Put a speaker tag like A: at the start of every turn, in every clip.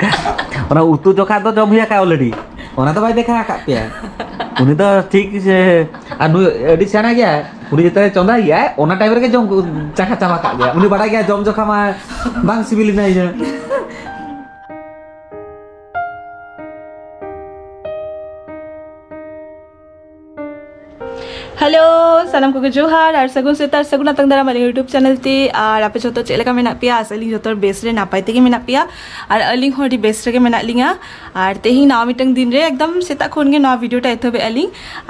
A: ओना उतु जोखा तो जम हुआ का ऑलरेडी ओना तो भाई देखा का पे उनी तो ठीक से अनु एडी सेना गया उनी जते चंदा गया ओना टाइम रे जम चाखा चावा का गया उनी बड़ा गया जम जोखा मा बांग सिबिल नहीं है।
B: हेलो सानाम को जोहार और सगुन सेतार सगुन तंग दारा मारे यूट्यूब चैनल ते और आपे जो चेलेका मेना पिया असली जो बेस रे नापाय तेगे मेना पिया और अलिंग होडी बेस रे मेना लिंगा और तेही नाव मिटंग दिन रे एकदम सेता खोन गे नवा वीडियो टा एथबे अलिंग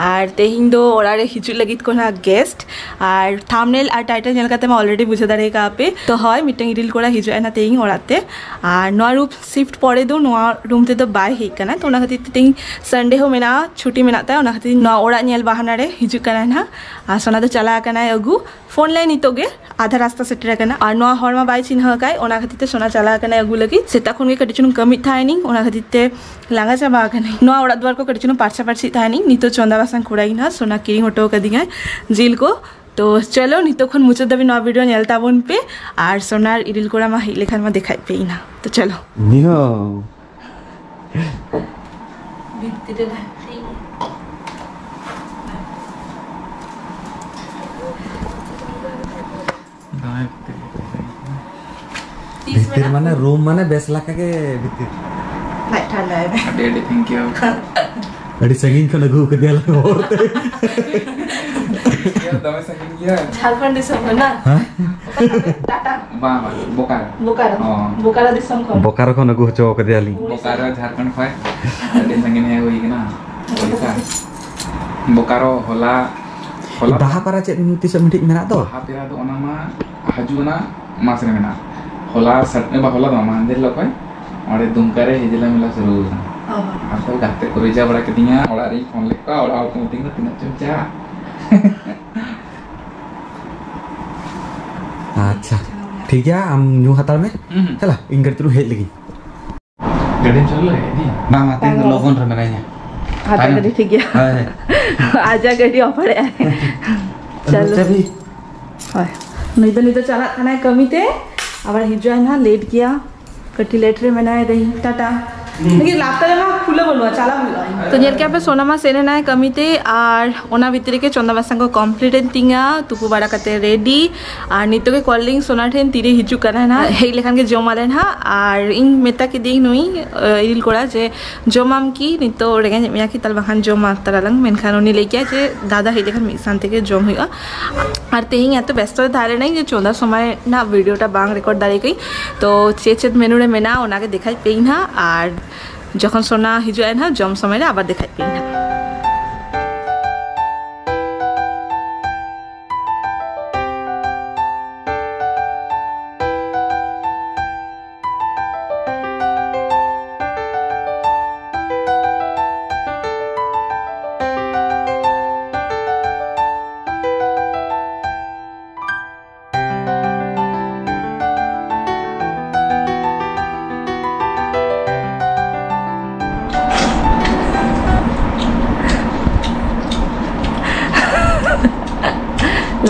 B: और तेहिं दो ओरा रे हिजु लगित कोना गेस्ट और थंबनेल और टाइटल नेल काते मा ऑलरेडी बुझे दारे का आपे तो हय मिटंग इडिल कोड़ा हिजु एना तेहिं ओराते और नवा रूप शिफ्ट पड़े दो नवा रूम ते दो बाय हे कना तो ओना खातिर तेहिं संडे हो मेना छुट्टी मेना ता ओना खातिर नवा ओरा नेल बहाना रे हिजु कना ना आ सोना तो चला कना अगु फोन लाइन नितोगे आधा रास्ता सेटर कना और नवा हरमा बाय चिन्ह काय ओना खातिर सोना चला कना अगु लगी सेता खुन गे कटिचुन कमी थायनी ओना खातिर लांगा चाबा कना नवा ओड़ा द्वार को कटिचुन पारछा पारछी थायनी नितो चंदा बासन खुड़ाई ना सोना किरिंग हटो कदिगा जिल को तो चलो नितो खन मुचे दबी नवा वीडियो नेलता बोन पे और सोनार इडिल कोड़ा मा हि लेखान मा देखाय पे ना तो चलो
A: नियो
B: बित्तिरे
A: भीतर माने रूम माने बेस लाका के भीतर
B: लाइट ठंडा है
C: डेडी थैंक यू
A: अड़ी संगीन को लगू के दिया औरते
C: ये दमे संगीन किया
B: झारखंड दिसम ना
A: हां
B: टाटा
C: बाबा बोकारो
B: बोकारो दिसम को
A: बोकारो को लगू चो के दियाली
C: बोकारो झारखंड फाय डेडी संगीन है होई ना ओडिसा बोकारो होला
A: बाहा पारा चे तिस मिनिट मेना तो
C: बाहा पेरा तो ओना मा हजुना मास रे मेना होला सटने बा होला मा अंदर लकय और दुमकारे हिजला मिला शुरू आपको गाते को रिजा बड़ा के दिया ओड़ा री फोन लेका ओड़ा को तिंग तिना चमचा
A: अच्छा ठीक है हम न्यू हतार में चला इंगर तुरु हेड लगी
C: गड़े चल ले दी
A: ना माते लोगन रे मेना
B: आजा गड़ी ठीक है आजा गड़ी ऑफर है चलो हाय नहीं तो चला खाना कमी थे अब हिजो ना लेट किया कटी लेट रे मैंने रही टाटा लेकिन लाता जमा खुले बोलवा चला बोलवा तो नेर के पे सोनामा सेने ना कमी थे और ओना भीतर के चंदा बासा को कंप्लीट तिंगा तुपु बड़ा कते रेडी और नितो के कॉलिंग सोना ठेन तीरे हिजु कना ना हे लेखान के जमाले ना और इन मेता के देई नई इरिल कोड़ा जे जमाम की नितो रेगा मिया की तल बखान जमा तरलंग मेनखान उनी लेके जे दादा हे लेखान मिसान থেকে जम हुआ और तेहिं एत व्यस्त थारे नहीं जे चंदा समय ना वीडियोटा बांग रेकर्ड दारे गई तो चेचेत मेनू रे मेना ओना के देखाई पेई ना और जखन सोना हिजुए ना जम समय रे आबार देखाई पेई ना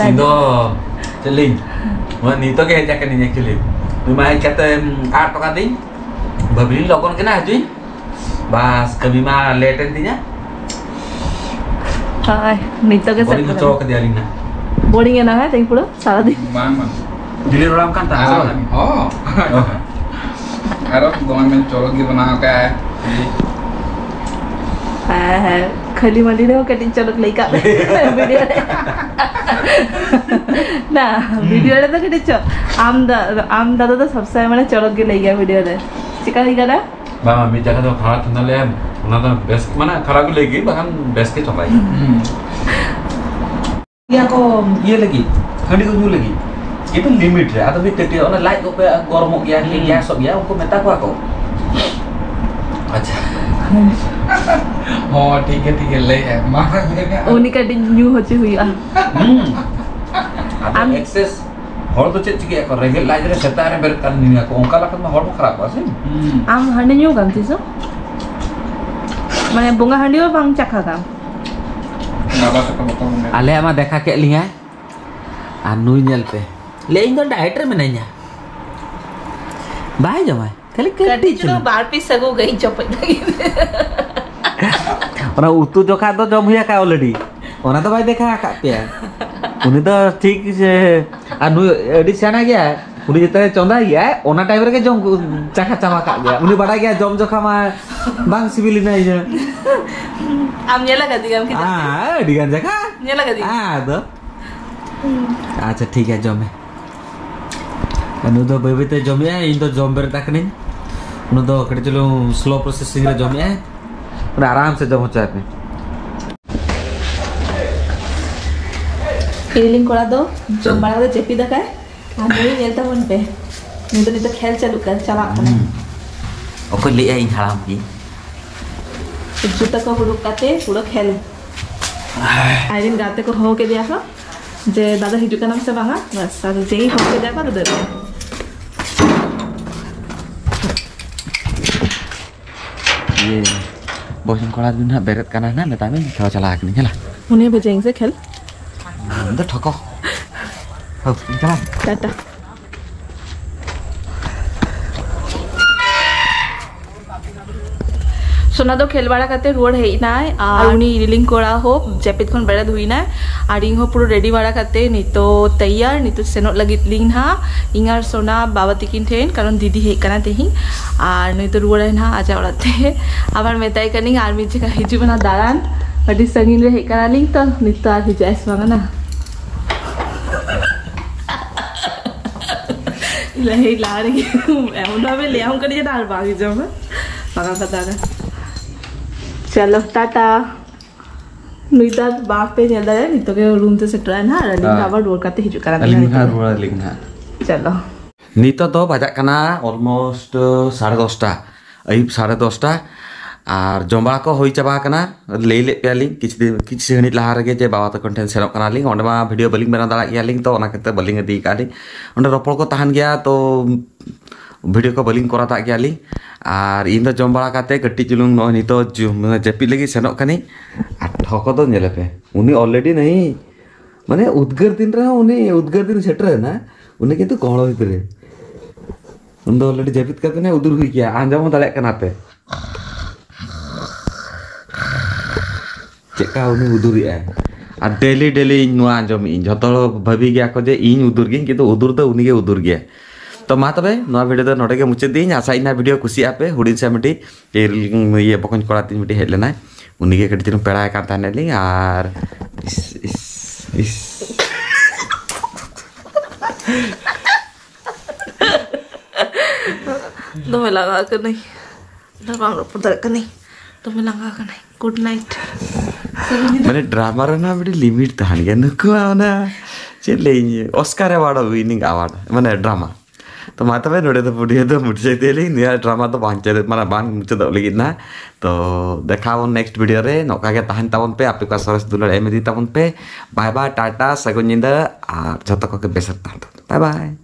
A: Indo celing. Wah nito ke jaket ni celing. Memang kata art toka ding. Babili logon kena ajuin. Bas kami mah leten tinya.
B: हाय nito ke
A: Boring cocok ke dia lina.
B: Boring है ना है तेई पुरो सारा दिन
C: मामा
A: Dili orang kan tak.
C: oh अरे गोवा में चोरोगी बना का
B: है खली मली ने कटिंग चलक लइका वीडियो रे ना वीडियो रे तो कटिच आम दादा तो सबसे माने चलक गे लइगा वीडियो रे चिका लइगा ना
A: Bang mi jaga to khara thana le ona to best mana khara ko legi bahkan best ke chomai. Ya ko ye lagi. Khandi ko ju lagi. Itu limit ya atau bit dia ona light ko pe gormo ya ya sob ya uko meta ko ako. अच्छा
C: हाँ ठीक है ले है मार लेगा
B: ओनी cutting new होची हुई
A: अब एक्सेस हॉल तो चेक चिके कर रेगल लाइट रे सेता रे बर कर निया को ओंका लखत में हॉल खराब आसे
B: आम हंडी न्यू काम तिसो माने बोंगा हंडी और बांग चखा काम
C: नाबा तक बताऊं
A: आले आमा देखा के लिया आ नुई नेल पे ले इन तो डाइट रे में नहीं बाय जमाय खाली
B: कटी चलो बार पीस सगो गई चपट लगी
A: ओना उतु जोखा दो जम हुई का ऑलरेडी ओना तो भाई देखा का पे उनी तो ठीक से आ नु एडी सेना गया उनी जते चंदा गया ओना टाइम रे जम चाखा चामा का गया उनी बड़ा गया जम जोखा मा बांग सिबिली नहीं जे
B: आम नेला का दिगम की
A: हां दिगन जका
B: नेला का दिगम
A: हां तो अच्छा ठीक है जमे अनु तो बेबी ते जमे इन तो जम बर तक नहीं उन तो कड़े चलो स्लो प्रोसेसिंग रे जमे उन आराम से जम हो जाते
B: फीलिंग कोड़ा दो जम बड़ा दे चेपी दा काय आ नहीं नेलता बन पे नहीं तो खेल चालू कर चला कने
A: ओको ले आई हराम की
B: जूता को हुड़ुक काते पूरा खेल आइरिन गाते को हो के दिया का जे दादा हिजु का नाम से बांगा बस आज जेही हो के दिया का दे
A: ये बोझन कोड़ा दिन ना बेरत करना ना नता में थोड़ा चला के नहीं चला
B: उन्हें बजेंगे से खेल
A: तो ठको हो चला
B: टाटा सोना दो खेलबाड़ा करते रोड है ना और उनी रिलिंग कोड़ा हो जेपित खन बेड़ा हुई ना और इन हो पूरा रेडी बाड़ा करते नहीं तो तैयार नहीं तो सेनो लगी लिंग ना इंगार सोना बाबा तिकिन ठेन कारण दीदी हे कना तेही और नहीं तो रोड है ना आजा उड़ाते आबार मेताई कनी आर मी जगह हिजु बना दारान अडी संगीन रे हे कना लिंग तो नहीं तो आर हिजु आइस बांगा ना लहे ला रही एमुना में ले आऊं करी दार बागी जाऊं बागा का दारा चलो टाटा नुइदा बाप पे नेदा है नितो के रूम ते सेट है ना रनिंग आवर डोर काते हिजु करा
A: लिंगा
B: चलो
A: नितो तो बजा कना ऑलमोस्ट 10:30 अयुब 10:30 और जमबा को होई चाबा कना ले ले पेलिंग किछ घणी लहा रगे जे बाबा तक टेंशन सेनक कना लिंग ओंडे मा वीडियो बलिंग बना दाड़ा गया लिंग तो ओना कते बलिंग दी काली ओंडे रोपड़ को तहन गया तो वीडियो को बलिंग करा ता गया लिंग और इन जम बड़ा काते कट्टी चुलुंग नो नितो जेपी लगी सेनक कनी ठको तो नेले पे उनी ऑलरेडी नहीं माने उद्गार दिन रहा उनी उद्गार दिन सेटर है ना उनी किंतु कोहड़ो भितरे उन दो ऑलरेडी जेपित करते ने उदुर हुई गया आंजाम दाले कना पे चेका उनी उदुर है आ डेली डेली नुआ आंजाम इन जतो भाबी गया को जे इन उदुर गिन किंतु उदुर तो उनी के उदुर गया तो मा तबे नवा वीडियो तो नोटे के मुचे दिन आशा इना वीडियो खुशी आपे हुडिन से मिटी ये बकन कोड़ा तीन मिटी हेड लेना उनी के कटी पेड़ा का ताने ली और इस
B: तो मैं लगा कर नहीं दबांग पड़ता कर नहीं तो मैं लगा कर नहीं गुड नाइट
A: मैंने ड्रामा रे ना बड़ी लिमिट तहन गया नुको आना चले ऑस्कार अवार्ड विनिंग अवार्ड माने ड्रामा तो माता भाई नोड़े तो वीडियो तो मुझे देली निया ड्रामा तो बांचे माने बांग मुझे तो लगी ना तो देखा वो नेक्स्ट वीडियो रे नौका के तहन तावन पे आपके का सरस दुलड़ एम दी तावन पे बाय बाय टाटा सगुन निंदा और जतो को के बेसर बाय बाय।